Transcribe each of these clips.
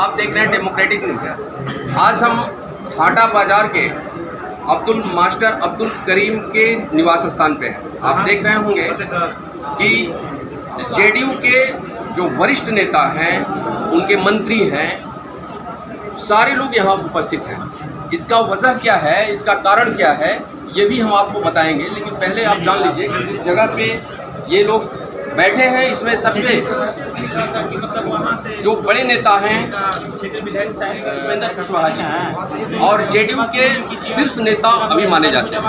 आप देख रहे हैं डेमोक्रेटिक न्यूज़। आज हम हाटा बाजार के मास्टर अब्दुल करीम के निवास स्थान पे हैं। आप देख रहे होंगे कि जेडीयू के जो वरिष्ठ नेता हैं, उनके मंत्री हैं, सारे लोग यहाँ उपस्थित हैं। इसका वजह क्या है, इसका कारण क्या है, ये भी हम आपको बताएंगे। लेकिन पहले आप जान लीजिए कि जिस जगह पे ये लोग बैठे हैं, इसमें सबसे जो बड़े नेता हैं उपेंद्र कुशवाहा जी और जेडीयू के शीर्ष नेता अभी माने जाते हैं।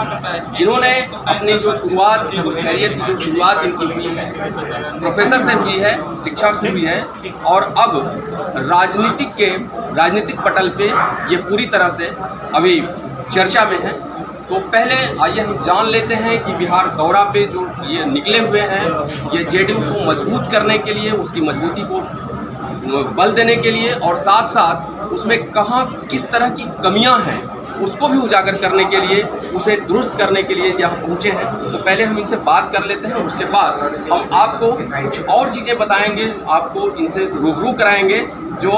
इन्होंने अपनी जो शुरुआत, करियर की जो शुरुआत इनकी हुई है, प्रोफेसर से हुई है, शिक्षा से हुई है, और अब राजनीतिक पटल पे ये पूरी तरह से अभी चर्चा में है। तो पहले आइए हम जान लेते हैं कि बिहार दौरा पे जो ये निकले हुए हैं, ये जेडीयू को मजबूत करने के लिए, उसकी मजबूती को बल देने के लिए, और साथ साथ उसमें कहाँ किस तरह की कमियां हैं उसको भी उजागर करने के लिए, उसे दुरुस्त करने के लिए यहाँ पहुँचे हैं। तो पहले हम इनसे बात कर लेते हैं, उसके बाद हम आपको कुछ और चीज़ें बताएंगे, आपको इनसे रूबरू कराएंगे जो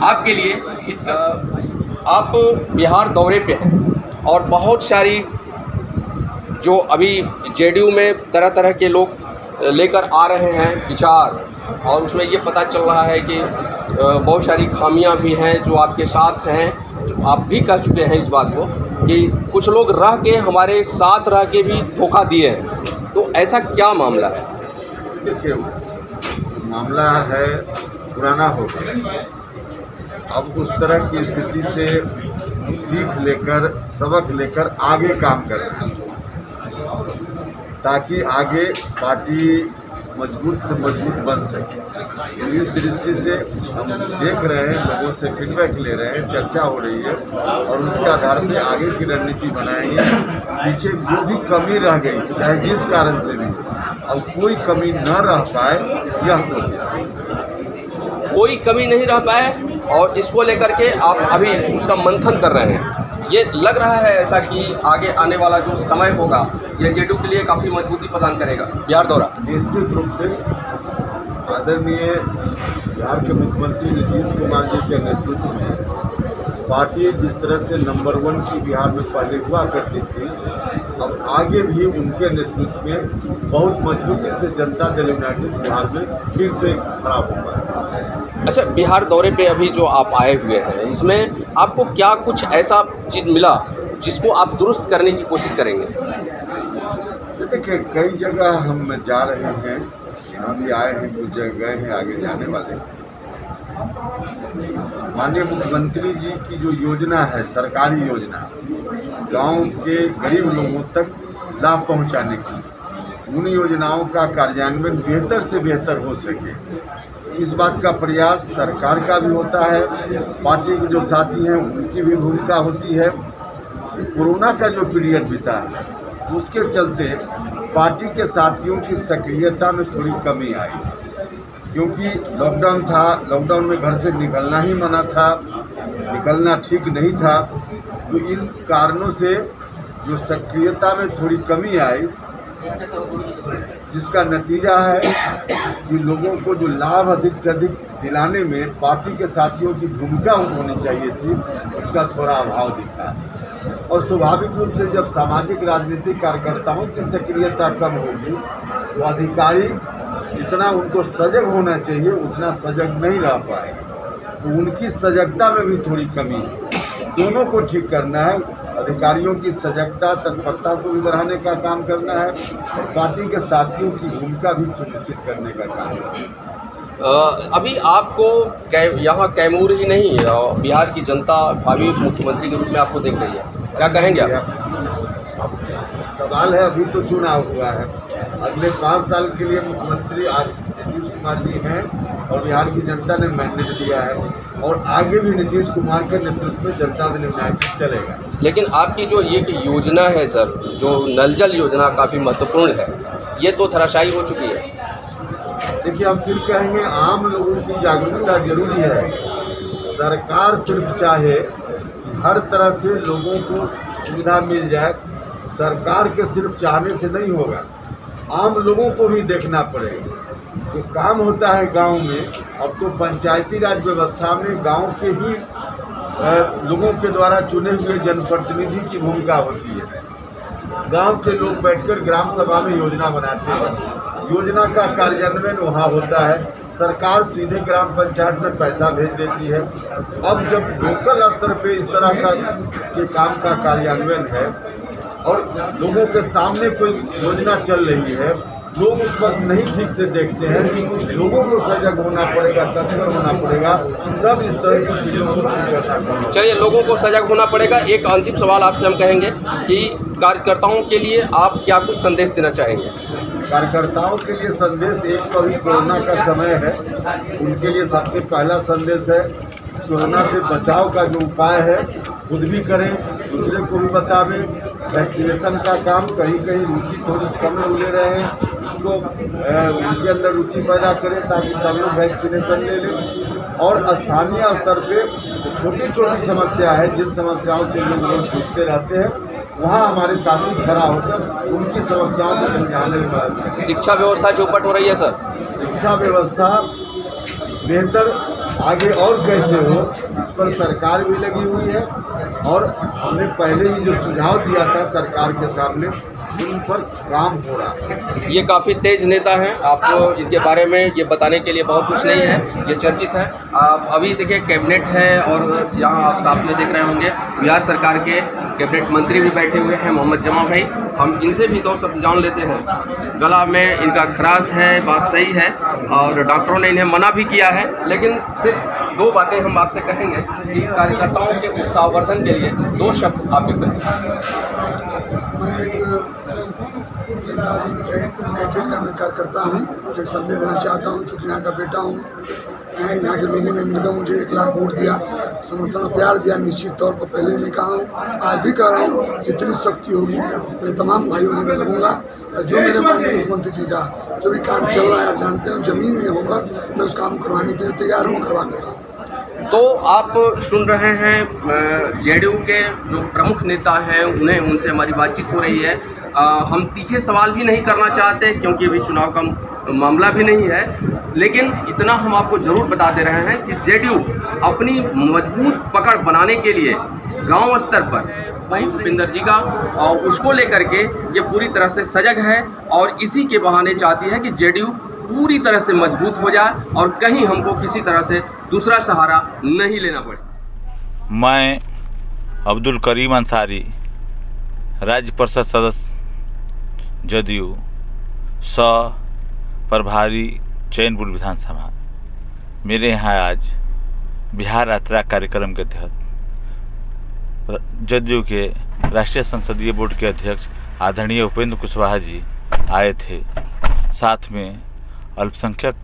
आपके लिए हित। आप बिहार दौरे पे हैं और बहुत सारी जो अभी जेडीयू में तरह तरह के लोग लेकर आ रहे हैं विचार, और उसमें ये पता चल रहा है कि बहुत सारी खामियां भी हैं जो आपके साथ हैं। तो आप भी कह चुके हैं इस बात को कि कुछ लोग रह के, हमारे साथ रह के भी धोखा दिए हैं। तो ऐसा क्या मामला है? देखिए, मामला है पुराना हो गया। अब उस तरह की स्थिति से सीख लेकर, सबक लेकर आगे काम करें, ताकि आगे पार्टी मजबूत से मजबूत बन सके। तो इस दृष्टि से हम देख रहे हैं, लोगों से फीडबैक ले रहे हैं, चर्चा हो रही है, और उसके आधार पर आगे की रणनीति बनाएंगे। पीछे जो भी कमी रह गई, चाहे जिस कारण से भी, अब कोई कमी न रह पाए, यह कोशिश है। कोई कमी नहीं रह पाए, और इसको लेकर के आप अभी उसका मंथन कर रहे हैं। ये लग रहा है ऐसा कि आगे आने वाला जो समय होगा, ये जेडीयू के लिए काफ़ी मजबूती प्रदान करेगा बिहार दौरा। निश्चित रूप से आदरणीय बिहार के मुख्यमंत्री नीतीश कुमार जी के नेतृत्व में पार्टी जिस तरह से नंबर 1 की बिहार में पहले हुआ करती थी, अब आगे भी उनके नेतृत्व में बहुत मजबूती से जनता दल यूनाइटेड बिहार में फिर से खड़ा होगा। अच्छा, बिहार दौरे पे अभी जो आप आए हुए हैं, इसमें आपको क्या कुछ ऐसा चीज़ मिला जिसको आप दुरुस्त करने की कोशिश करेंगे? देखिए, कई जगह हम जा रहे हैं, यहाँ भी आए हैं, कुछ जगह गए हैं, आगे जाने वाले। माननीय मुख्यमंत्री जी की जो योजना है, सरकारी योजना, गांव के गरीब लोगों तक लाभ पहुंचाने की, उन योजनाओं का कार्यान्वयन बेहतर से बेहतर हो सके, इस बात का प्रयास सरकार का भी होता है, पार्टी के जो साथी हैं उनकी भी भूमिका होती है। कोरोना का जो पीरियड बीता है, उसके चलते पार्टी के साथियों की सक्रियता में थोड़ी कमी आई, क्योंकि लॉकडाउन था, लॉकडाउन में घर से निकलना ही मना था, निकलना ठीक नहीं था। तो इन कारणों से जो सक्रियता में थोड़ी कमी आई, जिसका नतीजा है कि लोगों को जो लाभ अधिक से अधिक दिलाने में पार्टी के साथियों की भूमिका होनी चाहिए थी, उसका थोड़ा अभाव दिखा। और स्वाभाविक रूप से जब सामाजिक राजनीतिक कार्यकर्ताओं की सक्रियता कम होगी, तो अधिकारी जितना उनको सजग होना चाहिए उतना सजग नहीं रह पाए। तो उनकी सजगता में भी थोड़ी कमी है। दोनों को ठीक करना है, अधिकारियों की सजगता, तत्परता को भी बढ़ाने का काम करना है, और पार्टी के साथियों की भूमिका भी सुनिश्चित करने का काम है। अभी आपको यहाँ कैमूर ही नहीं, बिहार की जनता भावी मुख्यमंत्री के रूप में आपको देख रही है, क्या कहेंगे आप? सवाल है, अभी तो चुनाव हुआ है, अगले 5 साल के लिए मुख्यमंत्री आज नीतीश कुमार जी हैं, और बिहार की जनता ने मैंडेट दिया है, और आगे भी नीतीश कुमार के नेतृत्व में जनता दल यूनाइटेड चलेगा। लेकिन आपकी जो ये योजना है सर, जो नल जल योजना काफ़ी महत्वपूर्ण है, ये तो धराशायी हो चुकी है। देखिए, हम फिर कहेंगे, आम लोगों की जागरूकता जरूरी है। सरकार सिर्फ चाहे हर तरह से लोगों को सुविधा मिल जाए, सरकार के सिर्फ चाहने से नहीं होगा, आम लोगों को भी देखना पड़ेगा। जो काम होता है गांव में, अब तो पंचायती राज व्यवस्था में गांव के ही लोगों के द्वारा चुने हुए जनप्रतिनिधि की भूमिका होती है। गांव के लोग बैठकर ग्राम सभा में योजना बनाते हैं, योजना का कार्यान्वयन वहाँ होता है, सरकार सीधे ग्राम पंचायत में पैसा भेज देती है। अब जब लोकल स्तर पे इस तरह के काम का कार्यान्वयन है और लोगों के सामने कोई योजना चल रही है, लोग उस वक्त नहीं ठीक से देखते हैं, लोगों को सजग होना पड़ेगा, तत्पर होना पड़ेगा, तब इस तरह की चीज़ों को ठीक करना संभव। चलिए, लोगों को सजग होना पड़ेगा। एक अंतिम सवाल आपसे हम कहेंगे कि कार्यकर्ताओं के लिए आप क्या कुछ संदेश देना चाहेंगे? कार्यकर्ताओं के लिए संदेश, एक तो अभी कोरोना का समय है, उनके लिए सबसे पहला संदेश है कोरोना से बचाव का जो उपाय है खुद भी करें, दूसरे को भी बतावें। वैक्सीनेशन का काम कहीं कहीं रुचि थोड़ी कम लोग ले रहे हैं, उसको उनके अंदर रुचि पैदा करें ताकि सब लोग वैक्सीनेशन ले लें। और स्थानीय स्तर पे छोटी छोटी समस्या है, जिन समस्याओं से लोग जूझते रहते हैं, वहाँ हमारे साथी खड़ा होकर उनकी समस्याओं को सुलझाने में मदद करें। शिक्षा व्यवस्था चौपट हो रही है सर। शिक्षा व्यवस्था बेहतर आगे और कैसे हो, इस पर सरकार भी लगी हुई है और हमने पहले ही जो सुझाव दिया था सरकार के सामने, उन पर काम हो रहा है। ये काफ़ी तेज नेता हैं, आपको इनके बारे में ये बताने के लिए बहुत कुछ नहीं है, ये चर्चित है। आप अभी देखिए कैबिनेट है और यहाँ आप सामने देख रहे होंगे बिहार सरकार के कैबिनेट मंत्री भी बैठे हुए हैं, मोहम्मद जमा भाई। हम इनसे भी दो शब्द जान लेते हैं। गला में इनका खराश है, बात सही है, और डॉक्टरों ने इन्हें मना भी किया है, लेकिन सिर्फ दो बातें हम आपसे कहेंगे कि कार्यकर्ताओं के उत्साहवर्धन के लिए दो शब्द आप भी कहें। मैं यूनाइटेड का मैं कार्यकर्ता हूँ, एक संदेश देना चाहता हूँ। चूँकि यहाँ का बेटा हूँ, मैं यहाँ के लोगों ने मिलकर मुझे 1 लाख वोट दिया, समर्थन प्यार दिया। निश्चित तौर पर पहले भी कहा हूँ, आज भी कह रहा हूँ, जितनी शक्ति होगी मेरे तमाम भाइयों में लगूंगा। और जो मेरे माननीय मुख्यमंत्री जी का जो भी काम चल रहा है, आप जानते हैं, ज़मीन में होकर मैं उस काम करवाने के लिए तैयार हूँ, करवा कर रहा हूँ। तो आप सुन रहे हैं जेडीयू के जो प्रमुख नेता हैं, उनसे हमारी बातचीत हो रही है। हम तीखे सवाल भी नहीं करना चाहते क्योंकि अभी चुनाव का मामला भी नहीं है, लेकिन इतना हम आपको ज़रूर बता दे रहे हैं कि जेडीयू अपनी मजबूत पकड़ बनाने के लिए गांव स्तर पर भाई भूपेंद्र जी का और उसको लेकर के ये पूरी तरह से सजग है और इसी के बहाने चाहती है कि जेडीयू पूरी तरह से मजबूत हो जाए और कहीं हमको किसी तरह से दूसरा सहारा नहीं लेना पड़े। मैं अब्दुल करीम अंसारी, राज्य परिषद सदस्य जदयू, प्रभारी चैनपुर विधानसभा। मेरे यहाँ आज बिहार यात्रा कार्यक्रम के तहत जदयू के राष्ट्रीय संसदीय बोर्ड के अध्यक्ष आदरणीय उपेंद्र कुशवाहा जी आए थे। साथ में अल्पसंख्यक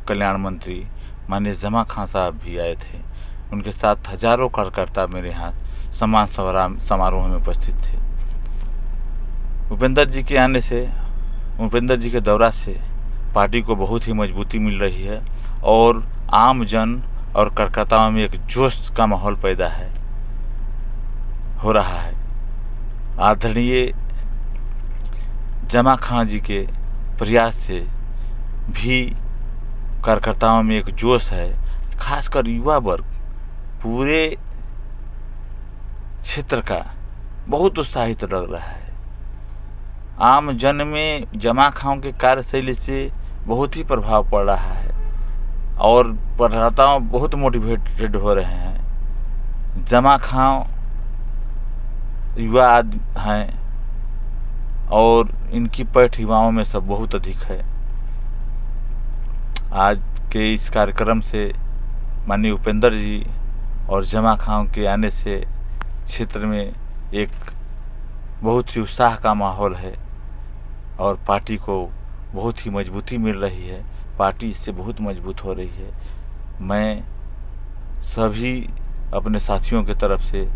कल्याण मंत्री माननीय जमा खान साहब भी आए थे। उनके साथ हजारों कार्यकर्ता मेरे यहाँ सम्मान समारोह में उपस्थित थे। उपेंद्र जी के आने से, उपेंद्र जी के दौरा से पार्टी को बहुत ही मजबूती मिल रही है और आम जन और कार्यकर्ताओं में एक जोश का माहौल पैदा हो रहा है। आदरणीय जमा खान जी के प्रयास से भी कार्यकर्ताओं में एक जोश है, खासकर युवा वर्ग पूरे क्षेत्र का बहुत उत्साहित लग रहा है। आम जन में जमा खान के कार्यशैली से बहुत ही प्रभाव पड़ रहा है और कार्यकर्ताओं बहुत मोटिवेटेड हो रहे हैं। जमा खान युवा हैं और इनकी पैठ युवाओं में सब बहुत अधिक है। आज के इस कार्यक्रम से माननीय उपेंद्र जी और जमा खान के आने से क्षेत्र में एक बहुत ही उत्साह का माहौल है और पार्टी को बहुत ही मजबूती मिल रही है। पार्टी इससे बहुत मजबूत हो रही है। मैं सभी अपने साथियों की तरफ से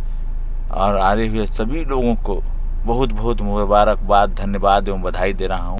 और आ रहे हुए सभी लोगों को बहुत बहुत मुबारकबाद, धन्यवाद एवं बधाई दे रहा हूँ।